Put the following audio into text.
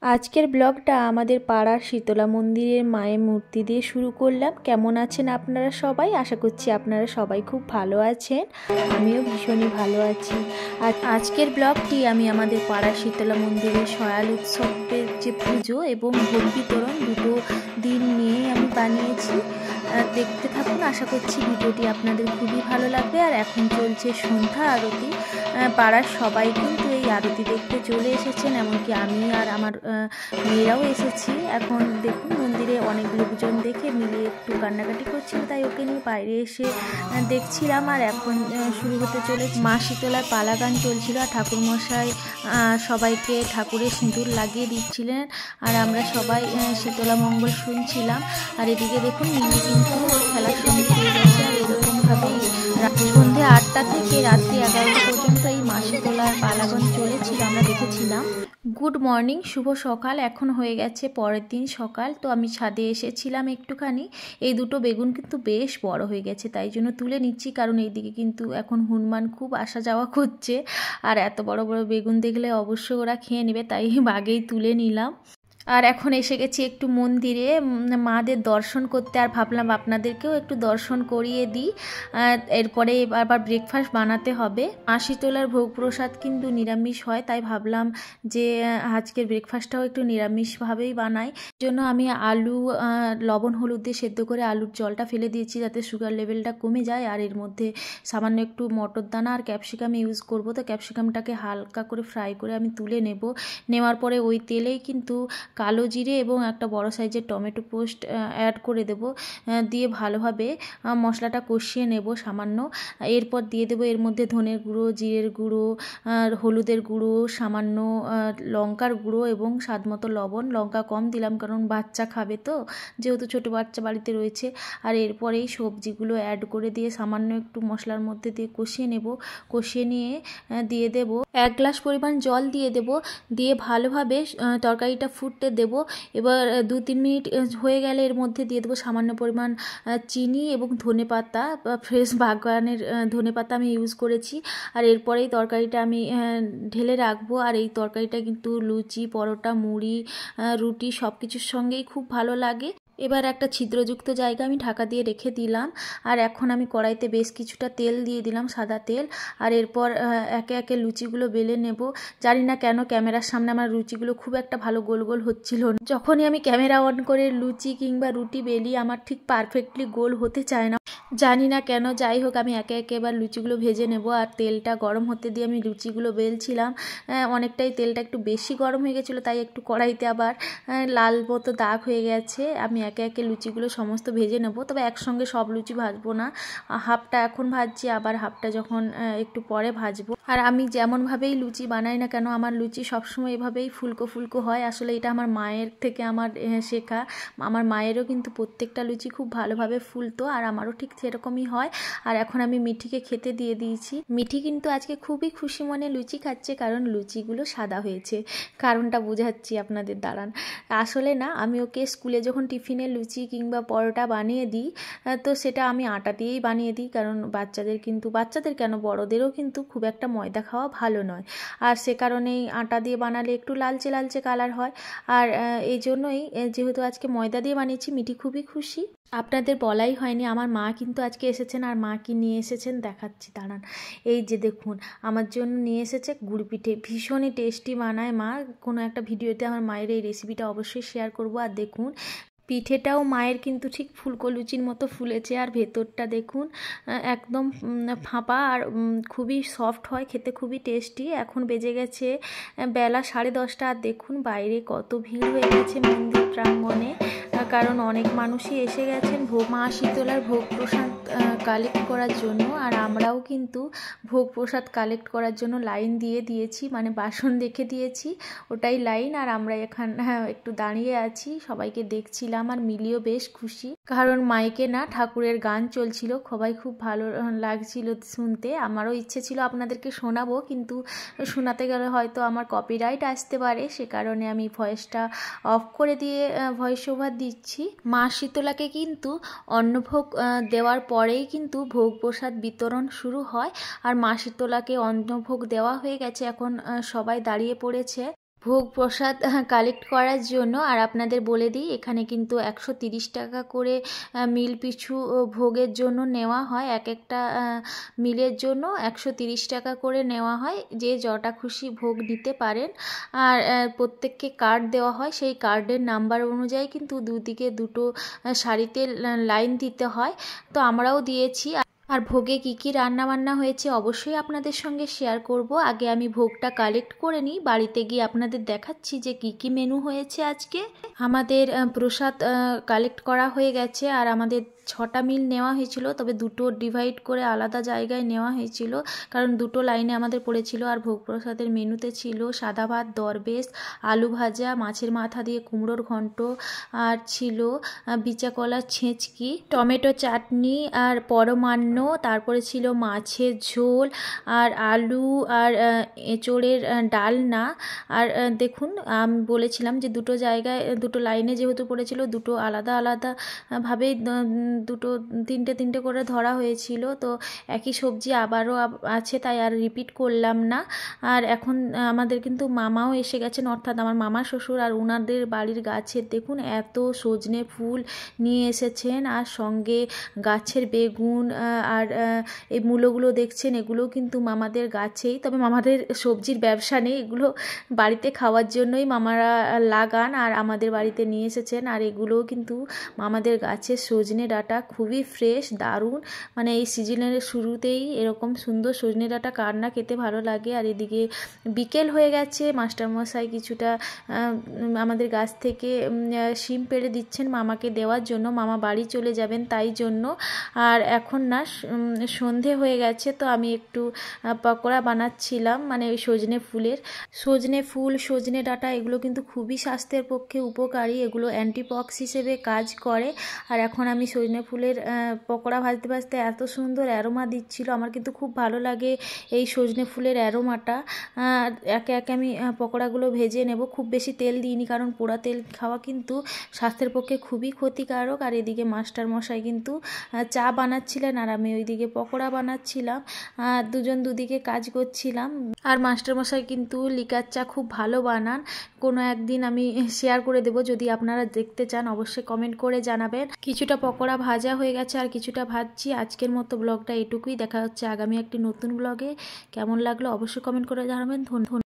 আজকের ব্লগটা আমাদের পাড়ার শীতলা মন্দিরের মায়ের মূর্তি দিয়ে শুরু করলাম। কেমন আছেন আপনারা সবাই? আশা করছি আপনারা সবাই খুব ভালো আছেন। আমিও ভীষণই ভালো আছি। আর আজকের ব্লগটি আমি আমাদের পাড়ার শীতলা মন্দিরের সয়াল উৎসবের যে পুজো এবং ভোগ বিতরণ দুটো দিন নিয়ে আমি বানিয়েছি। দেখতে থাকুন, আশা করছি ভিডিওটি আপনাদের খুবই ভালো লাগবে। আর এখন চলছে সন্ধ্যা আরতি। পাড়ার সবাই কিন্তু এই আরতি দেখতে চলে এসেছেন, এমনকি আমি আর আমার মেয়েরাও এসেছি। এখন দেখুন মন্দিরে অনেক লোকজন দেখে মিলিয়ে একটু কান্নাকাটি করছিল, তাই ওকে নিয়ে বাইরে এসে দেখছিলাম। আর এখন শুরু হতে চলে মা শীতলার পালা গান চলছিল, আর ঠাকুরমশাই সবাইকে ঠাকুরের সিঁদুর লাগিয়ে দিচ্ছিলেন, আর আমরা সবাই শীতলা মঙ্গল শুনছিলাম। আর এদিকে দেখুন মিলি কিন্তু খেলার সঙ্গে পেয়ে গেছে। আর এরকমভাবেই সন্ধ্যে 8টা থেকে রাত্রি 11টা পর্যন্ত এই মা শীতলার পালাগান চলেছিল, আমরা দেখেছিলাম। গুড মর্নিং, শুভ সকাল। এখন হয়ে গেছে পরের দিন সকাল। তো আমি ছাদে এসেছিলাম একটুখানি। এই দুটো বেগুন কিন্তু বেশ বড় হয়ে গেছে, তাই জন্য তুলে নিচ্ছি, কারণ এইদিকে কিন্তু এখন হনুমান খুব আসা যাওয়া করছে, আর এত বড় বড় বেগুন দেখলে অবশ্যই ওরা খেয়ে নেবে, তাই আগেই তুলে নিলাম। আর এখন এসে গেছি একটু মন্দিরে মাদের দর্শন করতে, আর ভাবলাম আপনাদেরকেও একটু দর্শন করিয়ে দিই। এরপরে আবার ব্রেকফাস্ট বানাতে হবে। মা শীতলার ভোগ প্রসাদ কিন্তু নিরামিষ হয়, তাই ভাবলাম যে আজকের ব্রেকফাস্টটাও একটু নিরামিষভাবেই বানাই। জন্য আমি আলু লবণ হলুদ দিয়ে সেদ্ধ করে আলুর জলটা ফেলে দিয়েছি, যাতে সুগার লেভেলটা কমে যায়। আর এর মধ্যে সামান্য একটু মটর দানা আর ক্যাপসিকাম ইউজ করব। তো ক্যাপসিকামটাকে হালকা করে ফ্রাই করে আমি তুলে নেওয়ার পরে ওই তেলেই কিন্তু কালো জিরে এবং একটা বড় সাইজের টমেটো পেস্ট অ্যাড করে দেব, দিয়ে ভালোভাবে মশলাটা কষিয়ে নেব সামান্য। এরপর দিয়ে দেব এর মধ্যে ধনের গুঁড়ো, জিরের গুঁড়ো, হলুদের গুঁড়ো, সামান্য লঙ্কার গুঁড়ো এবং স্বাদমতো লবণ। লঙ্কা কম দিলাম কারণ বাচ্চা খাবে, তো যেহেতু ছোটো বাচ্চা বাড়িতে রয়েছে। আর এরপরেই সবজিগুলো অ্যাড করে দিয়ে সামান্য একটু মশলার মধ্যে দিয়ে কষিয়ে নেব। কষিয়ে নিয়ে দিয়ে দেব 1 গ্লাস পরিমাণ জল দিয়ে দেব, দিয়ে ভালোভাবে তরকারিটা ফুটতে দেব। এবার 2-3 মিনিট হয়ে গেলে এর মধ্যে দিয়ে দেবো সামান্য পরিমাণ চিনি এবং ধনেপাতা, ফ্রেশ বাগানের ধনেপাতা আমি ইউজ করেছি। আর এরপরেই তরকারিটা আমি ঢেলে রাখবো। আর এই তরকারিটা কিন্তু লুচি, পরোটা, মুড়ি, রুটি সব কিছুর সঙ্গেই খুব ভালো লাগে। এবার একটা ছিদ্রযুক্ত জায়গা আমি ঢাকা দিয়ে রেখে দিলাম। আর এখন আমি কড়াইতে বেশ কিছুটা তেল দিয়ে দিলাম, সাদা তেল। আর এরপর একে একে লুচিগুলো বেলে নেব। জানি না কেন ক্যামেরার সামনে আমার লুচিগুলো খুব একটা ভালো গোল গোল হচ্ছিল না। যখনই আমি ক্যামেরা অন করে লুচি কিংবা রুটি বেলি, আমার ঠিক পারফেক্টলি গোল হতে চায় না, জানি না কেন। যাই হোক, আমি একে একে এবার লুচিগুলো ভেজে নেব। আর তেলটা গরম হতে দিয়ে আমি লুচিগুলো বেলছিলাম। অনেকটাই তেলটা একটু বেশি গরম হয়ে গেছিলো, তাই একটু কড়াইতে আবার লাল মতো দাগ হয়ে গেছে। আমি একে একে লুচিগুলো সমস্ত ভেজে নেব, তবে একসঙ্গে সব লুচি ভাজবো না। হাফটা এখন ভাজছি, আবার হাফটা যখন একটু পরে ভাজবো। আর আমি যেমনভাবেই লুচি বানাই না কেন, আমার লুচি সবসময় এভাবেই ফুলকো ফুলকো হয়। আসলে এটা আমার মায়ের থেকে আমার শেখা। আমার মায়েরও কিন্তু প্রত্যেকটা লুচি খুব ভালোভাবে ফুলতো, আর আমারও ঠিক সেরকমই হয়। আর এখন আমি মিঠিকে খেতে দিয়ে দিয়েছি। মিঠি কিন্তু আজকে খুবই খুশি মনে লুচি খাচ্ছে, কারণ লুচিগুলো সাদা হয়েছে। কারণটা বোঝাচ্ছি আপনাদের, দাঁড়ান। আসলে না, আমি ওকে স্কুলে যখন টিফিনে লুচি কিংবা পরোটা বানিয়ে দিই, তো সেটা আমি আটা দিয়েই বানিয়ে দিই, কারণ বাচ্চাদের কেন বড়দেরও কিন্তু খুব একটা ময়দা খাওয়া ভালো নয়। আর সে কারণেই আটা দিয়ে বানালে একটু লালচে লালচে কালার হয়। আর এই জন্যই যেহেতু আজকে ময়দা দিয়ে বানিয়েছি, মিঠি খুবই খুশি। আপনাদের বলাই হয়নি, আমার মা কিন্তু আজকে এসেছেন। আর মা কি নিয়ে এসেছেন দেখাচ্ছি, দাঁড়ান। এই যে দেখুন, আমার জন্য নিয়ে এসেছে গুড় পিঠে। ভীষণই টেস্টি বানায় মা। কোনো একটা ভিডিওতে আমার মায়ের এই রেসিপিটা অবশ্যই শেয়ার করব। আর দেখুন পিঠেটাও মায়ের কিন্তু ঠিক ফুলকো লুচির মতো ফুলেছে। আর ভেতরটা দেখুন একদম ফাঁপা, আর খুবই সফট হয়, খেতে খুবই টেস্টি। এখন বেজে গেছে বেলা 10:30। আর দেখুন বাইরে কত ভিড় হয়ে গেছে মন্দির প্রাঙ্গণে, কারণ অনেক মানুষই এসে গেছেন মা শীতলার ভোগ প্রসাদ কালেক্ট করার জন্য। আর আমরাও কিন্তু ভোগ প্রসাদ কালেক্ট করার জন্য লাইন দিয়ে দিয়েছি, মানে বাসন রেখে দিয়েছি, ওটাই লাইন। আর আমরা এখানে একটু দাঁড়িয়ে আছি, সবাইকে দেখছিলাম। আর মিলিও বেশ খুশি, কারণ মাইকে না ঠাকুরের গান চলছিল, সবাই খুব ভালো লাগছিল শুনতে। আমারও ইচ্ছে ছিল আপনাদেরকে শোনাবো, কিন্তু শোনাতে গেলে হয়তো আমার কপিরাইট আসতে পারে, সে কারণে আমি ভয়েসটা অফ করে দিয়ে ভয়েস ওভার দিচ্ছি। মা শীতলাকে কিন্তু অন্নভোগ দেওয়ার পরেই কিন্তু ভোগ প্রসাদ বিতরণ শুরু হয়। আর মা শীতলাকে অন্নভোগ দেওয়া হয়ে গেছে, এখন সবাই দাঁড়িয়ে পড়েছে। ভোগ প্রসাদ কালেক্ট করার জন্য। আর আপনাদের বলে দিই, এখানে কিন্তু 130 টাকা করে মিল পিছু ভোগের জন্য নেওয়া হয়। এক একটা মিলের জন্য 130 টাকা করে নেওয়া হয়, যে যটা খুশি ভোগ নিতে পারেন। আর প্রত্যেককে কার্ড দেওয়া হয়, সেই কার্ডের নাম্বার অনুযায়ী কিন্তু দুদিকে দুটো সারিতে লাইন দিতে হয়। তো আমরাও দিয়েছি। আর ভোগে কি কি রান্না বান্না হয়েছে অবশ্যই আপনাদের সঙ্গে শেয়ার করব। আগে আমি ভোগটা কালেক্ট করে নিই, বাড়িতে গিয়ে আপনাদের দেখাচ্ছি যে কি কি মেনু হয়েছে আজকে। আমাদের প্রসাদ কালেক্ট করা হয়ে গেছে। আর আমাদের 6টা মিল নেওয়া হয়েছিল, তবে দুটো ডিভাইড করে আলাদা জায়গায় নেওয়া হয়েছিল, কারণ দুটো লাইনে আমাদের পড়েছিল। আর ভোগ প্রসাদের মেনুতে ছিল সাদা ভাত, দরবেশ, আলু ভাজা, মাছের মাথা দিয়ে কুমড়োর ঘন্ট, আর ছিল বিচা কলার ছেঁচকি, টমেটো চাটনি আর পরমান্ন, তারপরে ছিল মাছের ঝোল আর আলু আর এঁচোড়ের ডালনা। আর দেখুন, আমি বলেছিলাম যে দুটো জায়গায় দুটো লাইনে যেহেতু পড়েছিল, দুটো আলাদা আলাদা ভাবে দুটো তিনটে করে ধরা হয়েছিল। তো একই সবজি আবারও আছে, তাই আর রিপিট করলাম না। আর এখন আমাদের কিন্তু মামাও এসে গেছেন, অর্থাৎ আমার মামা শ্বশুর। আর ওনাদের বাড়ির গাছের দেখুন এত সজনে ফুল নিয়ে এসেছেন, আর সঙ্গে গাছের বেগুন আর এই মূলোগুলো দেখছেন, এগুলো কিন্তু মামাদের গাছেই। তবে মামাদের সবজির ব্যবসা নেই, এগুলো বাড়িতে খাওয়ার জন্যই মামারা লাগান আর আমাদের বাড়িতে নিয়ে এসেছেন। আর এগুলোও কিন্তু মামাদের গাছের সজনে ডাঁটা, খুবই ফ্রেশ, দারুণ। মানে এই সিজনের শুরুতেই এরকম সুন্দর সজনে ডাঁটা কার না খেতে ভালো লাগে। আর এদিকে বিকেল হয়ে গেছে, মাস্টারমশাই কিছুটা আমাদের গাছ থেকে শিম পেড়ে দিচ্ছেন মামাকে দেওয়ার জন্য, মামা বাড়ি চলে যাবেন তাই জন্য। আর এখন না সন্ধে হয়ে গেছে, তো আমি একটু পকোড়া বানাচ্ছিলাম, মানে ওই সজনে ফুল, সজনে ডাঁটা এগুলো কিন্তু খুবই স্বাস্থ্যের পক্ষে উপকারী, এগুলো অ্যান্টিপক্স হিসেবে কাজ করে। আর এখন আমি সজনে ফুলের পকোড়া ভাজতে ভাজতে এত সুন্দর অ্যারোমা দিচ্ছিল, আমার কিন্তু খুব ভালো লাগে এই সজনে ফুলের অ্যারোমাটা। একে একে আমি পকোড়াগুলো ভেজে নেব, খুব বেশি তেল দিইনি, কারণ পোড়া তেল খাওয়া কিন্তু স্বাস্থ্যের পক্ষে খুবই ক্ষতিকারক। আর এদিকে মাস্টার মশাই কিন্তু চা বানাচ্ছিলেন, আর আমি ওইদিকে পকোড়া বানাচ্ছিলাম, দুজন দুদিকে কাজ করছিলাম। আর মাস্টারমশাই কিন্তু লিকার চা খুব ভালো বানান, কোনো একদিন আমি শেয়ার করে দেব, যদি আপনারা দেখতে চান অবশ্যই কমেন্ট করে জানাবেন। কিছুটা পকোড়া ভাজা হয়ে গেছে আর কিছুটা ভাজছি। আজকের মতো ব্লগটা এটুকুই, দেখা হচ্ছে আগামী একটি নতুন ব্লগে। কেমন লাগলো অবশ্যই কমেন্ট করে জানাবেন। ধন্যবাদ।